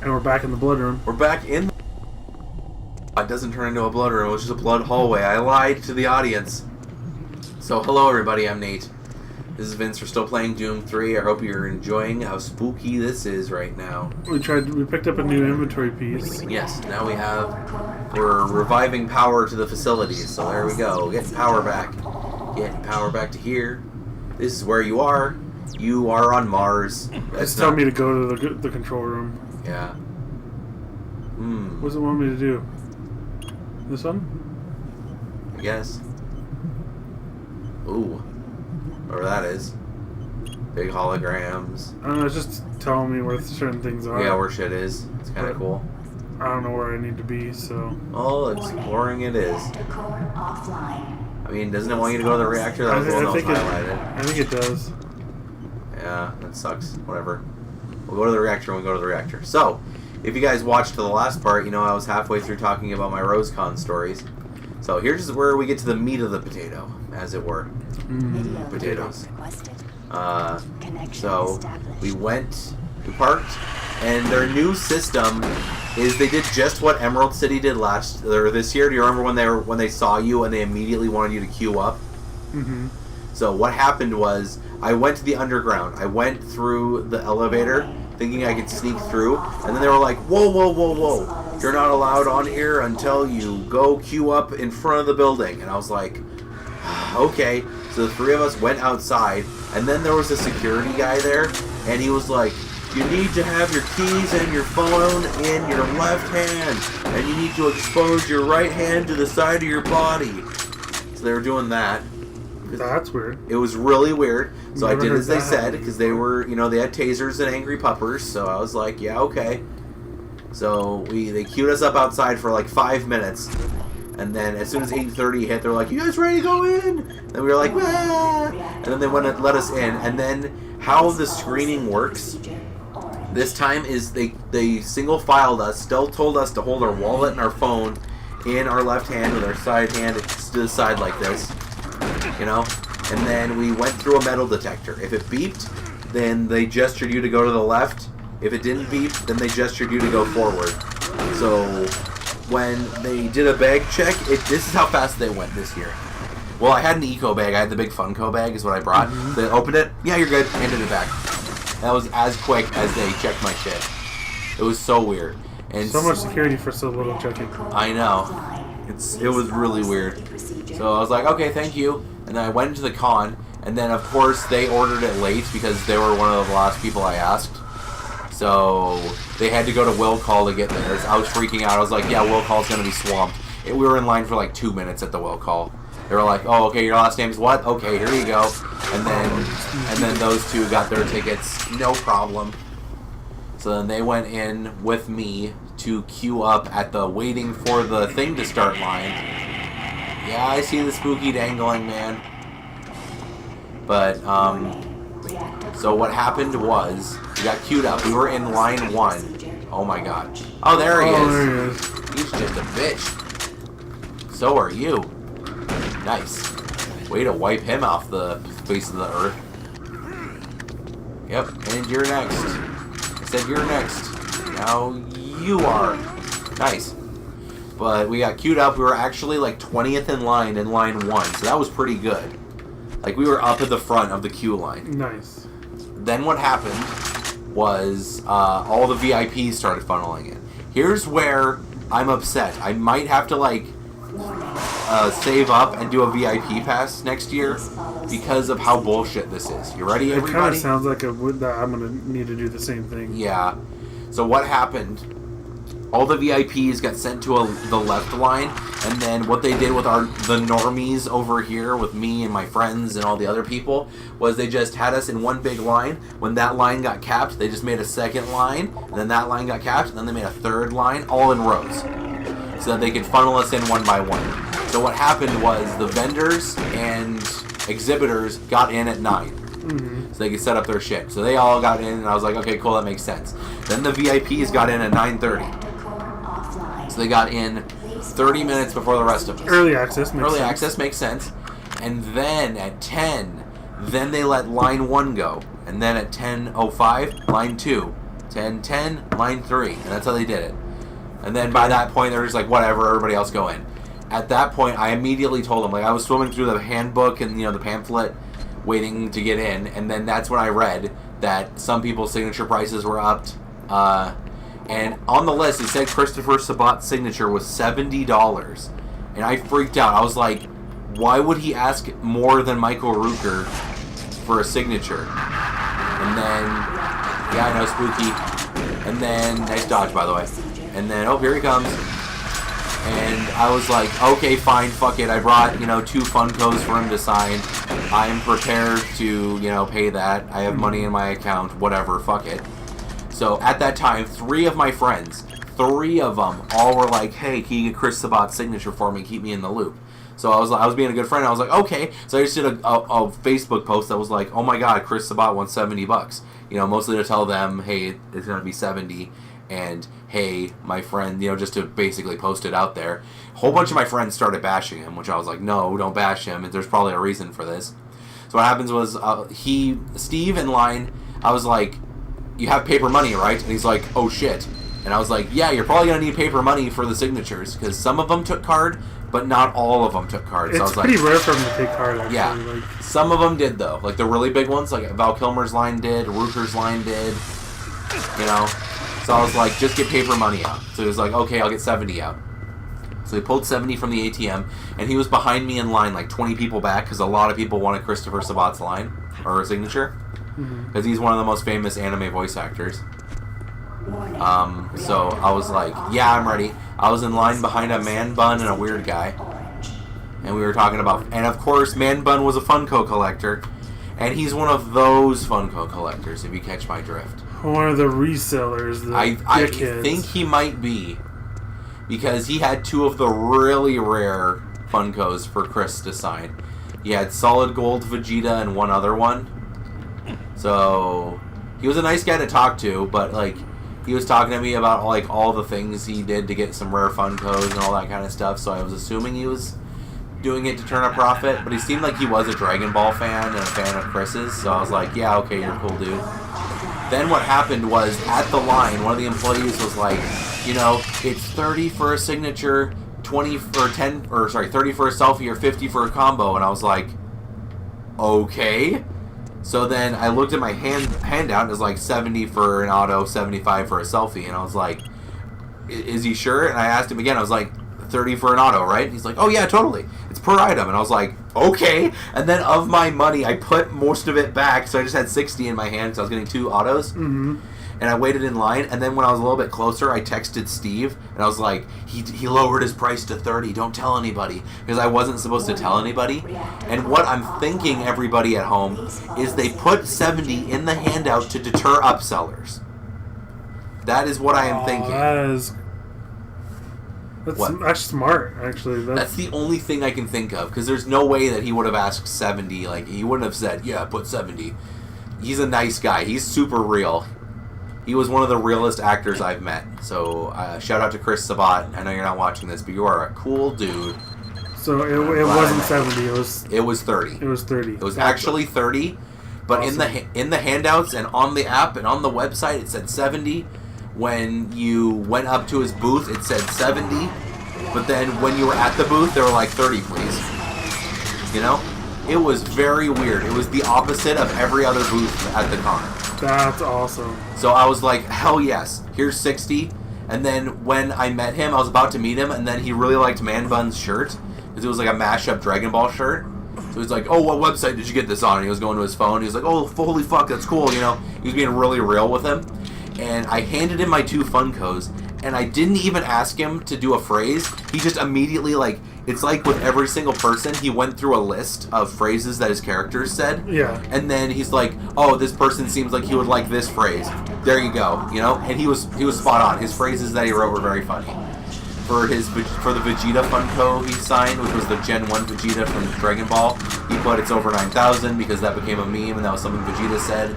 And we're back in the blood room. We're back in the... It doesn't turn into a blood room, it was just a blood hallway. I lied to the audience. So, hello everybody, I'm Nate. This is Vince. We're still playing Doom 3. I hope you're enjoying how spooky this is right now. We picked up a new inventory piece. Yes, now we're reviving power to the facilities. So there we go. Getting power back. Getting power back to here. This is where you are. You are on Mars. It's telling me to go to the control room. Yeah. What does it want me to do? This one? I guess. Ooh. Whatever that is. Big holograms. I don't know, it's just telling me where certain things are. Yeah, where shit is. It's kind of cool. I don't know where I need to be, so... Oh, exploring it is. I mean, doesn't it want you to go to the reactor? That was the one that was highlighted. I think it does. Yeah, that sucks. Whatever. We'll go to the reactor when we go to the reactor. So, if you guys watched the last part, you know I was halfway through talking about my RoseCon stories. So here's where we get to the meat of the potato, as it were. Potatoes. So we parked, and their new system is they did just what Emerald City did this year. Do you remember when they saw you and they immediately wanted you to queue up? Mm-hmm. So what happened was I went to the underground. I went through the elevator thinking I could sneak through, and then they were like, whoa, whoa, whoa, whoa. You're not allowed on here until you go queue up in front of the building. And I was like, okay. So the three of us went outside, and then there was a security guy there, and he was like, you need to have your keys and your phone in your left hand, and you need to expose your right hand to the side of your body. So they were doing that. That's weird. It was really weird. So I did as they said, because they were, they had tasers and angry puppers, so I was like, yeah, okay. So they queued us up outside for like 5 minutes, and then as soon as 8:30 hit, they're like, you guys ready to go in? And we were like, ah! And then they went and let us in, and then how the screening works this time is they single filed us, still told us to hold our wallet and our phone in our left hand with our side hand to the side like this. And then we went through a metal detector. If it beeped, then they gestured you to go to the left. If it didn't beep, then they gestured you to go forward. So when they did a bag check, this is how fast they went this year. Well, I had an eco bag. I had the big Funko bag is what I brought. They opened it. Yeah, you're good. Handed it back. That was as quick as they checked my shit. It was so weird. And so much security for so little checking. I know. It was really weird. So I was like, okay, thank you. And then I went into the con, and then of course they ordered it late because they were one of the last people I asked. So they had to go to will call to get there. I was freaking out. I was like, yeah, will call's gonna be swamped. We were in line for like 2 minutes at the will call. They were like, oh, okay, your last name's what? Okay, here you go. And then those two got their tickets, no problem. So then they went in with me to queue up at the waiting for the thing to start line. Yeah, I see the spooky dangling, man. But, so what happened was, we got queued up. We were in line 1. Oh my god. Oh, there he is. He's just a bitch. So are you. Nice. Way to wipe him off the face of the earth. Yep, and you're next. I said you're next. Now you are. Nice. But we got queued up. We were actually like 20th in line 1. So that was pretty good. Like we were up at the front of the queue line. Nice. Then what happened was all the VIPs started funneling in. Here's where I'm upset. I might have to like save up and do a VIP pass next year because of how bullshit this is. You ready, everybody? It kind of sounds like I'm going to need to do the same thing. Yeah. So what happened? All the VIPs got sent to the left line, and then what they did with the normies over here with me and my friends and all the other people was they just had us in one big line. When that line got capped, they just made a second line, and then that line got capped, and then they made a third line, all in rows, so that they could funnel us in one by one. So what happened was the vendors and exhibitors got in at 9. So they could set up their shit. So they all got in, and I was like, okay, cool, that makes sense. Then the VIPs got in at 9:30. So they got in 30 minutes before the rest of us. Early access makes sense. And then at 10, then they let line 1 go. And then at 10:05, line 2. 10, 10, line 3. And that's how they did it. And then by that point, they're just like, whatever, everybody else go in. At that point, I immediately told them, like, I was swimming through the handbook and, the pamphlet, waiting to get in. And then that's when I read that some people's signature prices were upped. And on the list, it said Christopher Sabat's signature was $70. And I freaked out. I was like, why would he ask more than Michael Rooker for a signature? And then, yeah, I know, spooky. And then, nice dodge, by the way. And then, oh, here he comes. And I was like, okay, fine, fuck it. I brought, 2 Funkos for him to sign. I'm prepared to, pay that. I have money in my account. Whatever, fuck it. So, at that time, 3 of my friends, 3 of them, all were like, hey, can you get Chris Sabat's signature for me? Keep me in the loop. So, I was being a good friend. I was like, okay. So, I just did a Facebook post that was like, oh my god, Chris Sabat wants $70. Mostly to tell them, hey, it's going to be 70. And, hey, my friend, just to basically post it out there. A whole bunch of my friends started bashing him, which I was like, no, don't bash him. There's probably a reason for this. So what happens was, Steve in line, I was like, you have paper money, right? And he's like, oh shit. And I was like, yeah, you're probably going to need paper money for the signatures, because some of them took card, but not all of them took card. So I was pretty rare for them to take card, actually. Yeah, some of them did, though. Like, the really big ones, like Val Kilmer's line did, Rooker's line did, So I was like, just get paper money out. So he was like, okay, I'll get 70 out. So he pulled 70 from the ATM, and he was behind me in line, like 20 people back, because a lot of people wanted Christopher Sabat's line, or signature, because he's one of the most famous anime voice actors. So I was like, yeah, I'm ready. I was in line behind a man bun and a weird guy, and we were talking about, and of course, man bun was a Funko collector, and he's one of those Funko collectors, if you catch my drift. One of the resellers. I think he might be, because he had 2 of the really rare Funkos for Chris to sign. He had solid gold Vegeta and 1 other one. So he was a nice guy to talk to, but like he was talking to me about like all the things he did to get some rare Funkos and all that kind of stuff. So I was assuming he was doing it to turn a profit, but he seemed like he was a Dragon Ball fan and a fan of Chris's. So I was like, yeah, okay, you're a cool dude. Then what happened was, at the line, one of the employees was like, it's 30 for a signature, 30 for a selfie, or 50 for a combo. And I was like, okay. So then I looked at my handout, and it was like 70 for an auto, 75 for a selfie. And I was like, is he sure? And I asked him again. I was like, 30 for an auto, right? And he's like, oh yeah, totally. It's per item. And I was like, okay. And then of my money, I put most of it back, so I just had 60 in my hand because I was getting 2 autos. And I waited in line, and then when I was a little bit closer, I texted Steve, and I was like, he lowered his price to 30. Don't tell anybody, because I wasn't supposed to tell anybody. And what I'm thinking, everybody at home, is they put 70 in the handout to deter upsellers. That is what I am thinking. That's actually smart, actually. That's the only thing I can think of, because there's no way that he would have asked 70. Like, he wouldn't have said, yeah, put 70. He's a nice guy. He's super real. He was one of the realest actors I've met. So, shout out to Chris Sabat. I know you're not watching this, but you are a cool dude. So, it wasn't 70. It was 30. It was 30. It was actually 30, but awesome. in the handouts and on the app and on the website, it said 70. When you went up to his booth, it said 70, but then when you were at the booth, they were like, 30, please. It was very weird. It was the opposite of every other booth at the con. That's awesome. So I was like, hell yes, here's 60. And then when I met him, I was about to meet him, and then he really liked Man Bun's shirt, because it was like a mashup Dragon Ball shirt. So he's like, oh, what website did you get this on? And he was going to his phone. He was like, oh, holy fuck, that's cool. He was being really real with him. And I handed him my 2 Funkos, and I didn't even ask him to do a phrase. He just immediately, like, it's like with every single person, he went through a list of phrases that his characters said. Yeah. And then he's like, oh, this person seems like he would like this phrase. There you go, And he was spot on. His phrases that he wrote were very funny. For the Vegeta Funko he signed, which was the Gen 1 Vegeta from Dragon Ball, he put it's over 9,000 because that became a meme, and that was something Vegeta said.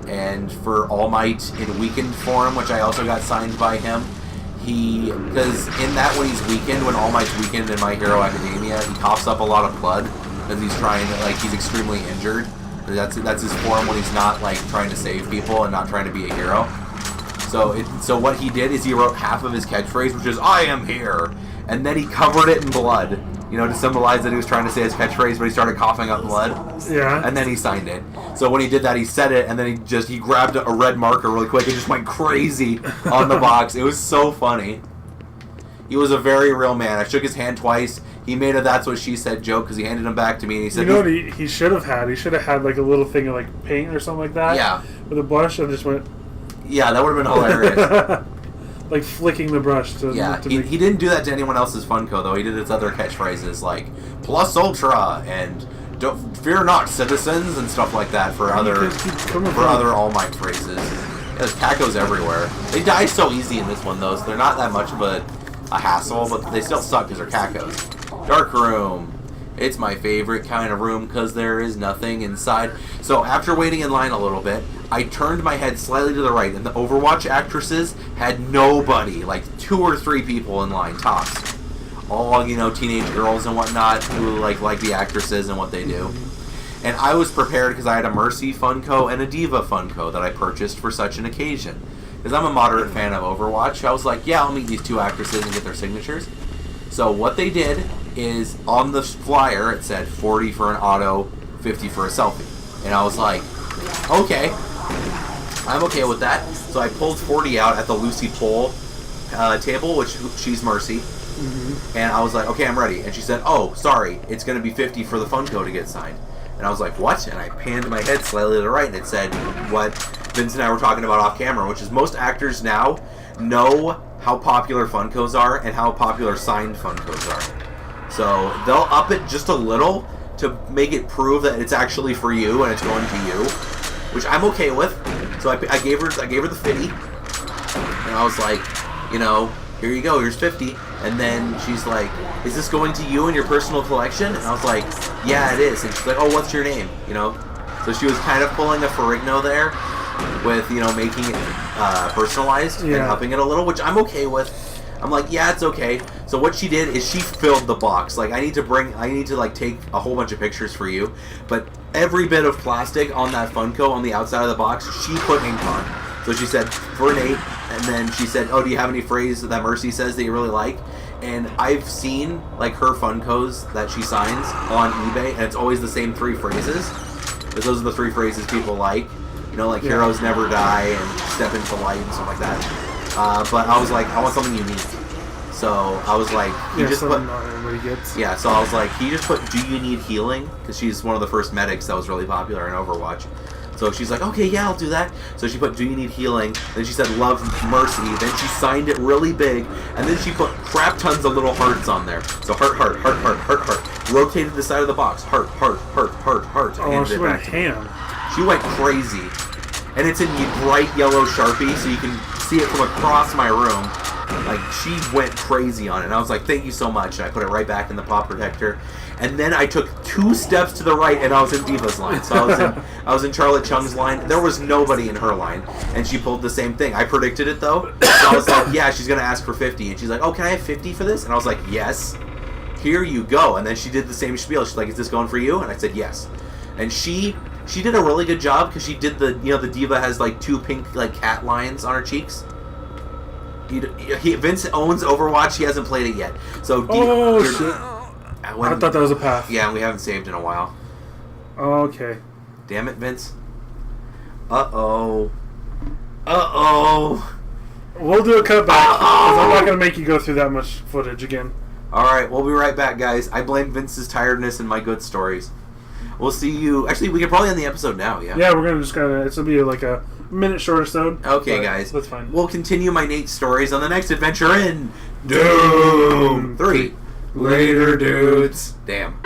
And for All Might in weakened form, which I also got signed by him, because in that when he's weakened, when All Might's weakened in My Hero Academia, he coughs up a lot of blood because he's he's extremely injured. That's his form when he's not like trying to save people and not trying to be a hero. So what he did is he wrote half of his catchphrase, which is "I am here," and then he covered it in blood, to symbolize that he was trying to say his catchphrase, but he started coughing up blood. Yeah. And then he signed it. So when he did that, he said it, and then he grabbed a red marker really quick and just went crazy on the box. It was so funny. He was a very real man. I shook his hand twice. He made a "that's what she said" joke because he handed him back to me, and he said, "You know what he should have had? He should have had like a little thing of like paint or something like that. Yeah. With a brush and just went. Yeah, that would have been hilarious. Like flicking the brush to. Yeah, to he didn't do that to anyone else's Funko though. He did his other catchphrases like "plus ultra" and "don't fear not, citizens" and stuff like that for other All Might phrases. There's cacos everywhere. They die so easy in this one though, so they're not that much of a hassle, but they still suck because they're cacos. Dark room. It's my favorite kind of room because there is nothing inside. So after waiting in line a little bit, I turned my head slightly to the right, and the Overwatch actresses had nobody, like 2 or 3 people in line, tops. All, teenage girls and whatnot who like the actresses and what they do. And I was prepared because I had a Mercy Funko and a Diva Funko that I purchased for such an occasion. Because I'm a moderate fan of Overwatch, I was like, yeah, I'll meet these 2 actresses and get their signatures. So what they did is, on the flyer, it said 40 for an auto, 50 for a selfie. And I was like, okay, I'm okay with that. So I pulled 40 out at the Lucy Poll table, which she's Mercy. Mm-hmm. And I was like, okay, I'm ready. And she said, oh, sorry, it's going to be 50 for the Funko to get signed. And I was like, what? And I panned my head slightly to the right, and it said what Vince and I were talking about off camera, which is most actors now know how popular Funkos are and how popular signed Funkos are. So they'll up it just a little to make it prove that it's actually for you and it's going to you, which I'm okay with. So I gave her the 50, and I was like, here you go, here's 50. And then she's like, is this going to you in your personal collection? And I was like, yeah, it is. And she's like, oh, what's your name? So she was kind of pulling a Ferrigno there with, making it personalized and upping it a little, which I'm okay with. I'm like, yeah, it's okay. So what she did is she filled the box. Like, I need to take a whole bunch of pictures for you, but every bit of plastic on that Funko on the outside of the box, she put ink on. So she said, for Nate, and then she said, oh, do you have any phrase that Mercy says that you really like? And I've seen, like, her Funkos that she signs on eBay, and it's always the same 3 phrases. Because those are the 3 phrases people like. Heroes never die and step into light and stuff like that. But I was like, I want something unique. So I was like, not everybody gets. Yeah, so I was like, can you just put, do you need healing? Because she's one of the first medics that was really popular in Overwatch. So she's like, okay, yeah, I'll do that. So she put, do you need healing? Then she said, love Mercy. Then she signed it really big. And then she put crap tons of little hearts on there. So heart, heart, heart, heart, heart, heart. Rotated the side of the box. Heart, heart, heart, heart, heart. Oh, she went ham. She went crazy. And it's in bright yellow Sharpie, so you can see it from across my room. Like, she went crazy on it. And I was like, thank you so much. And I put it right back in the pop protector. And then I took 2 steps to the right, and I was in Diva's line. So I was in Charlotte Chung's line. There was nobody in her line, and she pulled the same thing. I predicted it, though. So I was like, yeah, she's going to ask for 50. And she's like, oh, can I have 50 for this? And I was like, yes. Here you go. And then she did the same spiel. She's like, is this going for you? And I said, yes. And she did a really good job, because she did the Diva has, like, 2 pink, like, cat lines on her cheeks. Vince owns Overwatch. He hasn't played it yet. So shit. I thought that was a path. Yeah, we haven't saved in a while. Oh, okay. Damn it, Vince. Uh-oh. Uh-oh. We'll do a cutback, because I'm not going to make you go through that much footage again. Alright, we'll be right back, guys. I blame Vince's tiredness and my good stories. We'll see you... Actually, we can probably end the episode now, yeah? Yeah, we're going to just kind of... It's going to be like a minute short episode. Okay, guys. That's fine. We'll continue my Nate stories on the next adventure in... Doom 3. Later, dudes. Damn.